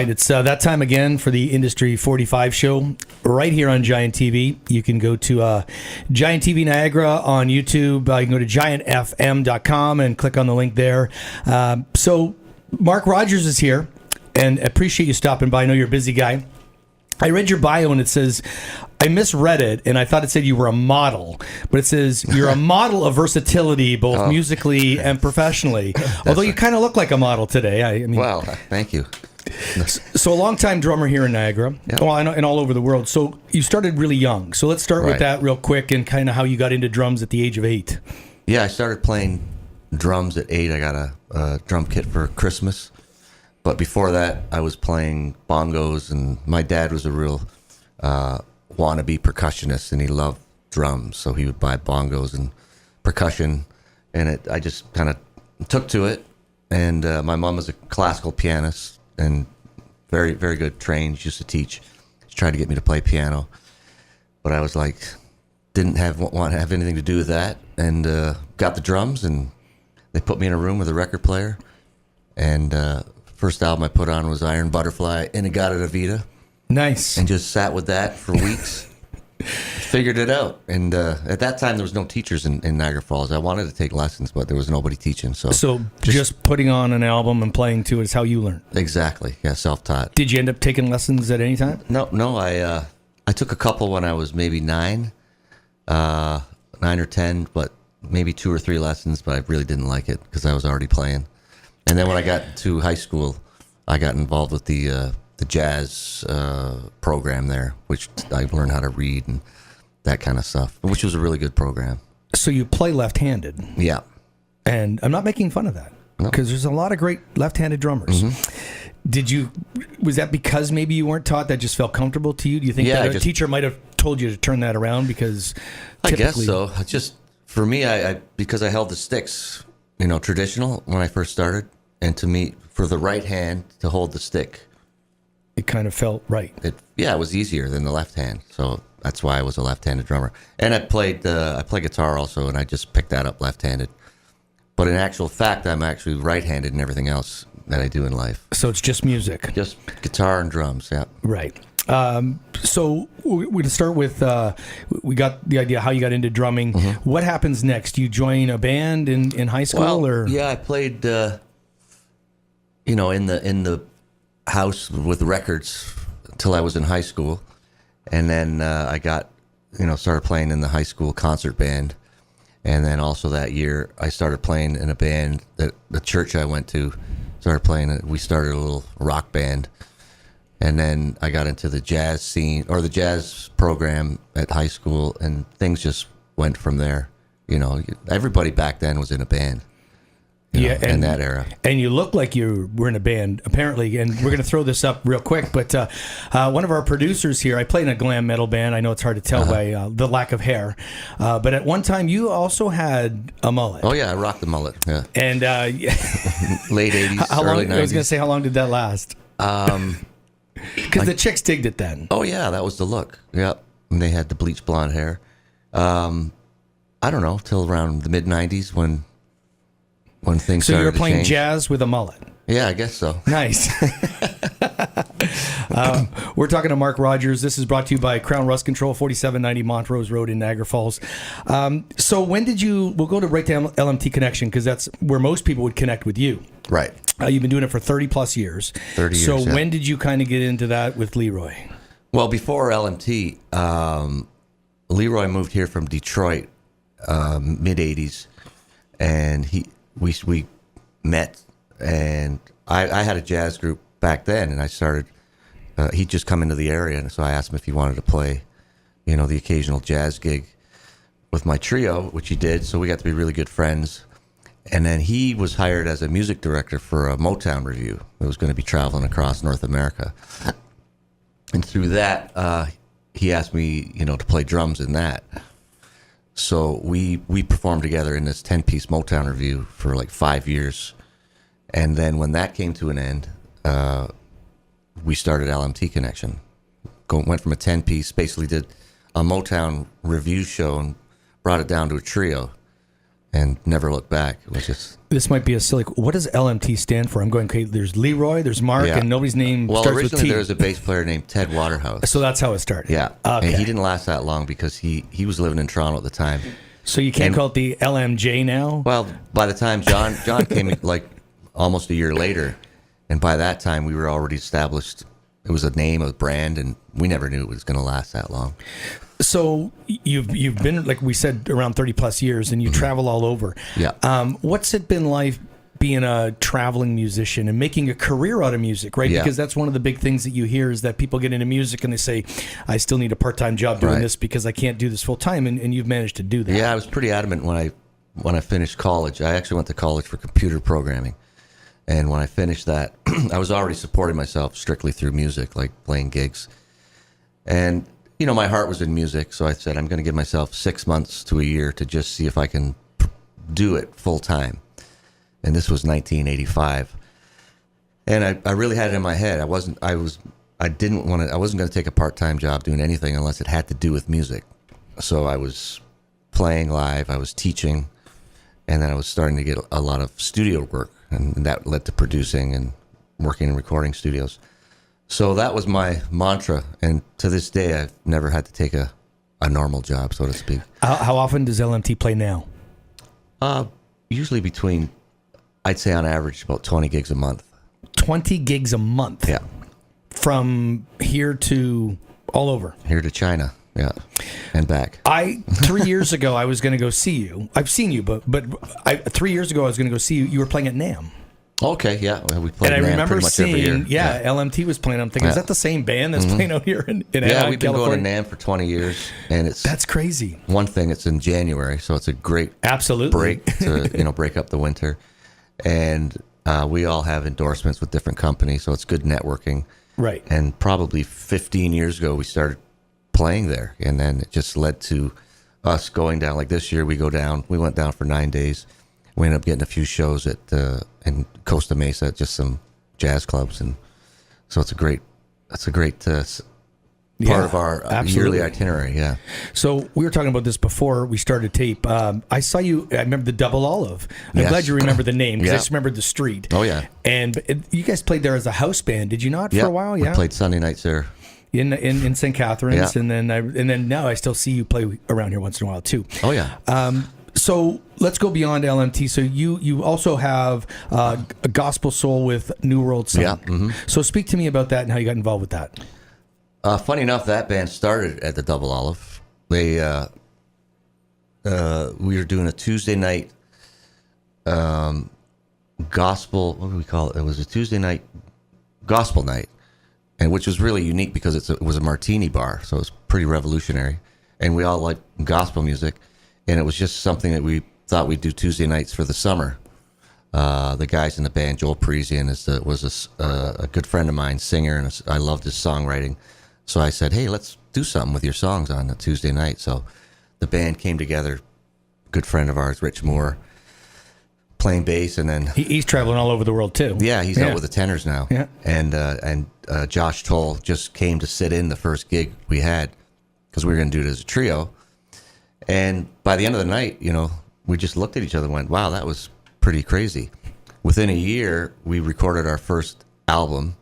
right, it's that time again for the Industry 45 show right here on Giant TV. You can go to Giant TV Niagara on YouTube. You can go to giantfm.com and click on the link there. So Mark Rogers is here, and appreciate you stopping by. I know you're a busy guy. I read your bio, and it says, I misread it, and I thought it said you were a model, but it says you're a model of versatility, both musically and professionally. Although you kind of look like a model today. I mean, well, thank you. So a long-time drummer here in Niagara, and all over the world. So you started really young. So let's start with that real quick and kind of how you got into drums at the age of 8. Yeah, I started playing drums at 8. I got a drum kit for Christmas. But before that, I was playing bongos, and my dad was a real wannabe percussionist, and he loved drums, so he would buy bongos and percussion, and I just kind of took to it. And my mom was a classical pianist and very, very good, trained. She used to teach. She tried to get me to play piano, but I was like, didn't want to have anything to do with that, and got the drums, and they put me in a room with a record player, and first album I put on was Iron Butterfly, In-A-Gadda-Da-Vida. Nice. And just sat with that for weeks. Figured it out. And at that time, there was no teachers in Niagara Falls. I wanted to take lessons, but there was nobody teaching. So just putting on an album and playing to it is how you learned? Exactly. Yeah, self-taught. Did you end up taking lessons at any time? No. I took a couple when I was maybe 9 or 10, but maybe 2 or 3 lessons, but I really didn't like it because I was already playing. And then when I got to high school, I got involved with the jazz program there, which I learned how to read and that kind of stuff, which was a really good program. So you play left-handed. Yeah. And I'm not making fun of that, because there's a lot of great left-handed drummers. Mm-hmm. Was that because maybe you weren't taught, that just felt comfortable to you? Do you think that a teacher might have told you to turn that around? Because I guess so. Just for me, I because I held the sticks, traditional when I first started. And to me, for the right hand to hold the stick, it kind of felt right. It was easier than the left hand, so that's why I was a left-handed drummer. And I play guitar also, and I just picked that up left-handed. But in actual fact, I'm actually right-handed in everything else that I do in life. So it's just music, just guitar and drums. Yeah. Right. So we're going to start with, we got the idea how you got into drumming. Mm-hmm. What happens next? You join a band in high school? Yeah, I played, in the house with records until I was in high school. And then I got, started playing in the high school concert band. And then also that year, I started playing in a band that the church I went to started playing. We started a little rock band. And then I got into the jazz scene, or the jazz program at high school, and things just went from there. Everybody back then was in a band. In that era. And you look like you were in a band, apparently. And we're going to throw this up real quick. But one of our producers here, I play in a glam metal band. I know it's hard to tell by the lack of hair. But at one time, you also had a mullet. Oh, yeah, I rocked the mullet. Yeah. And late 80s, early 90s. I was going to say, how long did that last? Because the chicks digged it then. Oh, yeah, that was the look. Yep. And they had the bleach blonde hair. I don't know, till around the mid-90s when things started to change. So you were playing jazz with a mullet? Yeah, I guess so. Nice. We're talking to Mark Rogers. This is brought to you by Krown Rust Control, 4790 Montrose Road in Niagara Falls. So when did we'll go right to LMT Connection, because that's where most people would connect with you. Right. You've been doing it for 30 plus years. 30 years, So when did you kind of get into that with Leroy? Well, before LMT, Leroy moved here from Detroit, mid-80s, and we met, and I had a jazz group back then, and I started, he'd just come into the area, and so I asked him if he wanted to play, the occasional jazz gig with my trio, which he did, so we got to be really good friends. And then he was hired as a music director for a Motown review that was going to be traveling across North America. And through that, he asked me, to play drums in that. So we performed together in this 10-piece Motown review for like 5 years. And then when that came to an end, we started LMT Connection. Went from a 10-piece, basically did a Motown review show and brought it down to a trio. and never looked back. It was just... This might be a silly... What does LMT stand for? I'm going, okay, there's Leroy, there's Mark, and nobody's name starts with T. Well, originally there was a bass player named Ted Waterhouse. So that's how it started. Yeah. Okay. And he didn't last that long because he was living in Toronto at the time. So you can't call it the LMJ now? Well, by the time John came like almost a year later, and by that time we were already established. It was a name, a brand, and we never knew it was going to last that long. So you've been, like we said, around 30 plus years, and you travel all over. Yeah. What's it been like being a traveling musician and making a career out of music, right? Yeah. Because that's one of the big things that you hear is that people get into music and they say, I still need a part-time job doing this because I can't do this full time, and you've managed to do that. Yeah, I was pretty adamant when I finished college. I actually went to college for computer programming. And when I finished that, I was already supporting myself strictly through music, like playing gigs. And, you know, my heart was in music, so I said, I'm going to give myself 6 months to a year to just see if I can do it full time. And this was 1985. And I really had it in my head. I wasn't going to take a part-time job doing anything unless it had to do with music. So I was playing live, I was teaching, and then I was starting to get a lot of studio work. And that led to producing and working in recording studios. So that was my mantra. And to this day, I've never had to take a normal job, so to speak. How often does LMT play now? Usually between, I'd say on average, about 20 gigs a month. 20 gigs a month? Yeah. From here to all over? Here to China, yeah, and back. 3 years ago, I was going to go see you. I've seen you, but 3 years ago, I was going to go see you. You were playing at NAMM. Okay, yeah, we played. And I NAMM remember pretty much every year. seeing, LMT was playing. I'm thinking, is that the same band that's playing out here in Yeah, we've been California? going to NAMM for 20 years, and That's crazy. One thing, it's in January, so it's a great Absolutely break to break up the winter, and we all have endorsements with different companies, so it's good networking. Right. And probably 15 years ago, we started playing there, and then it just led to us going down. Like this year, we went down for 9 days. We ended up getting a few shows in Costa Mesa, just some jazz clubs, and so it's a great part of our yearly itinerary. Yeah. So we were talking about this before we started tape. I saw you. I remember the Double Olive. I'm glad you remember the name because I just remembered the street. Oh yeah. And you guys played there as a house band, did you not? For a while, We played Sunday nights there. In St. Catharines, and then now I still see you play around here once in a while too. Oh yeah. So let's go beyond LMT. So you also have a gospel soul with New World Song. Yeah. Mm-hmm. So speak to me about that and how you got involved with that. Funny enough, that band started at the Double Olive. We were doing a Tuesday night gospel. What do we call it? It was a Tuesday night gospel night, and which was really unique because it was a martini bar, so it was pretty revolutionary. And we all liked gospel music, and it was just something that we thought we'd do Tuesday nights for the summer. The guys in the band, Joel Parisian, was a good friend of mine, singer, and I loved his songwriting. So I said, hey, let's do something with your songs on a Tuesday night. So the band came together, good friend of ours, Rich Moore, playing bass, and then... He's traveling all over the world, too. Yeah, he's out with the Tenors now. Yeah. And Josh Toll just came to sit in the first gig we had, because we were going to do it as a trio. And by the end of the night, we just looked at each other and went, wow, that was pretty crazy. Within a year, we recorded our first album.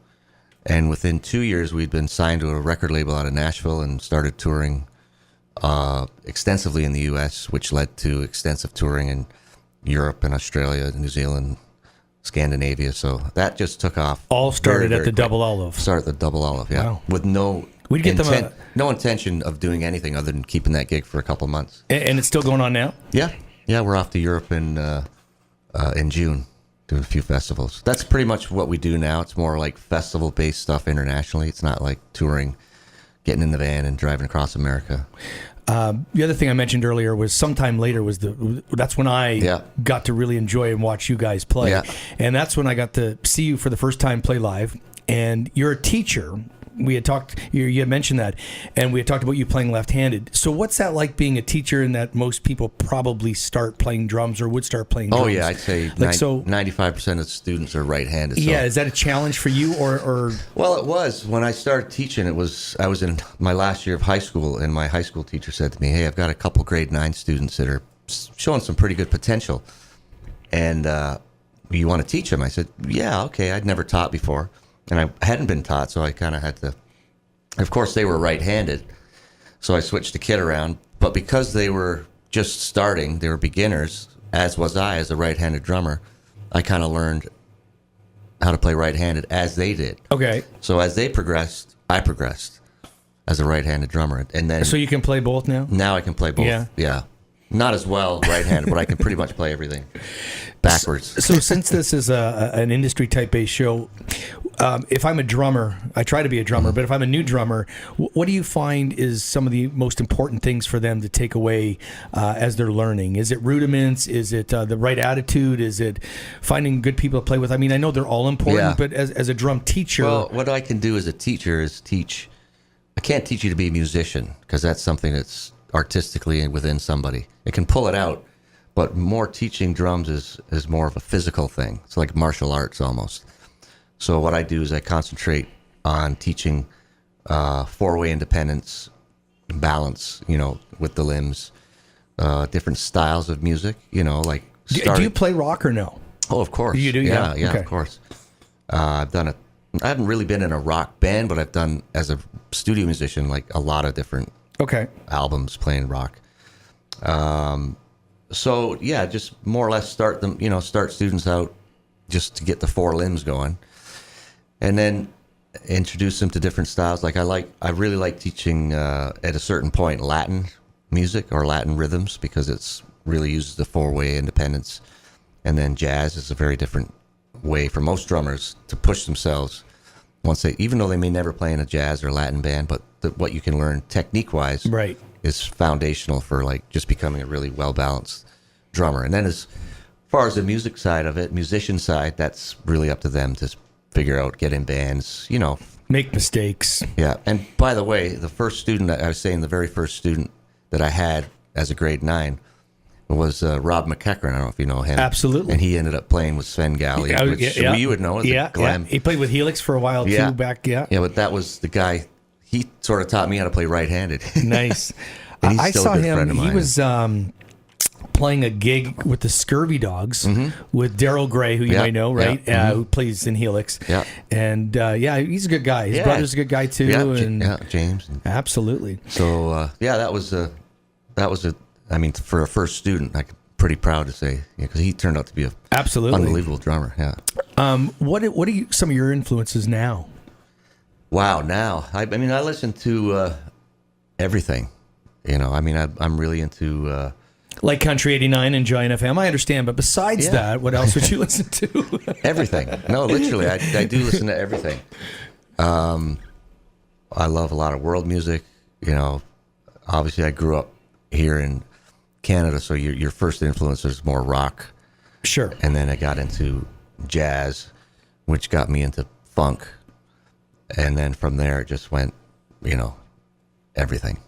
And within 2 years, we'd been signed to a record label out of Nashville and started touring extensively in the U.S., which led to extensive touring in Europe and Australia, New Zealand, Scandinavia. So that just took off. All started very, at the quick. Double Olive. Started at the Double Olive, yeah. Wow. With no intention of doing anything other than keeping that gig for a couple months. And it's still going on now? Yeah. Yeah, we're off to Europe in June. Do a few festivals. That's pretty much what we do now. It's more like festival-based stuff internationally. It's not like touring, getting in the van and driving across America. The other thing I mentioned earlier was sometime later that's when I got to really enjoy and watch you guys play. Yeah. And that's when I got to see you for the first time play live. And you're a teacher. We had talked, you had mentioned that, and we had talked about you playing left-handed. So what's that like being a teacher in that most people probably start playing drums or would start playing drums? Oh, yeah, I'd say 95% of students are right-handed. So. Yeah, is that a challenge for you or? Well, it was. When I started teaching, I was in my last year of high school, and my high school teacher said to me, hey, I've got a couple grade 9 students that are showing some pretty good potential. And you want to teach him? I said, yeah, okay. I'd never taught before, and I hadn't been taught, so I kind of had to. Of course, they were right-handed, so I switched the kit around. But because they were just starting, they were beginners, as was I as a right-handed drummer, I kind of learned how to play right-handed as they did. Okay. So as they progressed, I progressed as a right-handed drummer. And then So you can play both now? now I can play both. Yeah. Not as well right-handed, but I can pretty much play everything backwards. So since this is an industry type based show, if I'm a drummer, I try to be a drummer, but if I'm a new drummer, what do you find is some of the most important things for them to take away as they're learning? Is it rudiments? Is it the right attitude? Is it finding good people to play with? I mean, I know they're all important, Yeah. but as a drum teacher... Well, what I can do as a teacher is teach. I can't teach you to be a musician, because that's something that's artistically within somebody. It can pull it out, but more teaching drums is more of a physical thing. It's like martial arts almost. So what I do is I concentrate on teaching four-way independence, balance, with the limbs, different styles of music, like Do you play rock or no? Oh, of course. You do? Yeah, Okay. of course. I've done it. I haven't really been in a rock band, but I've done, as a studio musician, like a lot of different Okay. albums playing rock. So yeah, just more or less start students out just to get the four limbs going, and then introduce them to different styles. Like I really like teaching at a certain point Latin music or Latin rhythms, because it's really uses the four-way independence, and then jazz is a very different way for most drummers to push themselves even though they may never play in a jazz or Latin band, but what you can learn technique-wise Right. is foundational for like just becoming a really well-balanced drummer. And then as far as the music side of it, musician side, that's really up to them to figure out, get in bands, Make mistakes. Yeah. And by the way, the first student, I was saying the very first student that I had as a grade 9 was Rob McEachran. I don't know if you know him. Absolutely. And he ended up playing with Sven Galley, which you would know as a glam. He played with Helix for a while Yeah. too back. Yeah. Yeah, but that was the guy. He sort of taught me how to play right-handed. Nice. And he's I still saw a good him. friend of He mine. was playing a gig with the Scurvy Dogs with Daryl Gray, who you Yeah, may know, right? yeah, Who plays in Helix. Yeah. And he's a good guy. His Yeah. brother's a good guy too. James. Absolutely. So that was I mean, for a first student, I'm pretty proud to say, because he turned out to be a Absolutely. unbelievable drummer. Yeah. What are some of your influences now? Wow. Now, I mean, I listen to everything. I'm really into. Like Country 89 and Giant FM, I understand. But besides that, what else would you listen to? Everything. No, literally, I do listen to everything. I love a lot of world music. Obviously, I grew up here in Canada, so your first influence is more rock. Sure. And then I got into jazz, which got me into funk. And then from there, it just went, everything.